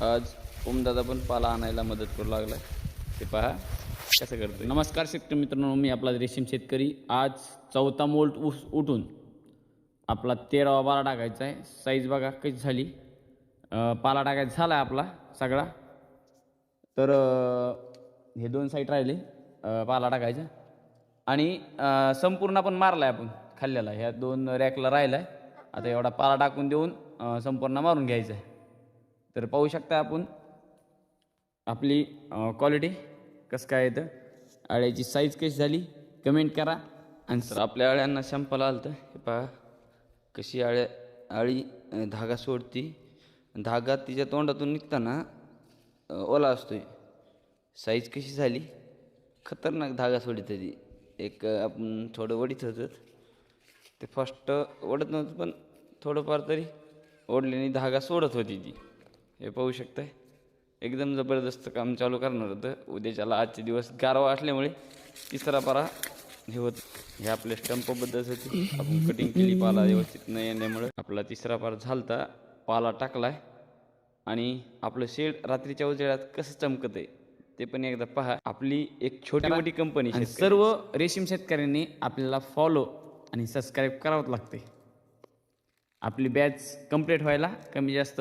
आज ओमदादा पण पाला आणायला मदत करू लागला. ते पहा कसं करतो. नमस्कार शेतकरी मित्रांनो, मी आपला रेशीम शेतकरी. आज 4था मोल्ट उठून आपला 13वा पाला टाकायचा आहे. साईज बघा कशी झाली. पाला टाकायचा झाला आहे आपला सगळा. तर हे 2 साईड राहिले पाला टाकायचा आणि संपूर्ण आपण मारला आहे आपण खाल्ल्याला. ह्या 2 रॅकला राहिला आहे. आता एवढा पाला टाकून देऊन संपूर्ण मारून घ्यायचा आहे. तर पाहू शकता आपण आपली क्वालिटी कसं काय येतं, अळ्याची साईज कशी झाली कमेंट करा. आणि सर आपल्या अळ्यांना संपाला आलं तर हे पहा कशी अळी धागा सोडती. धागा तिच्या तोंडातून निघताना ओला असतोय. साईज कशी झाली, खतरनाक धागा सोडित ती. एक आपण थोडं वडीत होतं ते फर्स्ट ओढत नव्हतं, पण थोडंफार तरी ओढल्याने धागा सोडत होती ती. हे पाहू शकताय एकदम जबरदस्त काम चालू करणार होतं. उद्याच्याला आजचे दिवस गारवा असल्यामुळे तिसरा पारा हे होत. हे आपल्या स्टंप पद्धत होती. आपण कटिंग केली पाला व्यवस्थित न येण्यामुळे आपला तिसरा पार झालता. पाला टाकलाय आणि आपलं शेड रात्रीच्या उजेडात कसं चमकत आहे ते पण एकदा पहा. आपली एक छोटी मोठी कंपनी, सर्व रेशीम शेतकऱ्यांनी आपल्याला फॉलो आणि सबस्क्राईब करावंच लागते. आपली बॅच कंप्लीट व्हायला कमी जास्त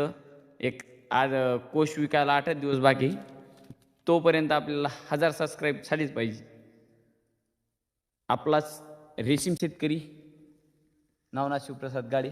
एक आज कोश विकायला 8 दिवस बाकी. तोपर्यंत आपल्याला 1000 सबस्क्राईब झालीच पाहिजे. आपलाच रेशीम शेतकरी नवनाथ शिवप्रसाद गाडे.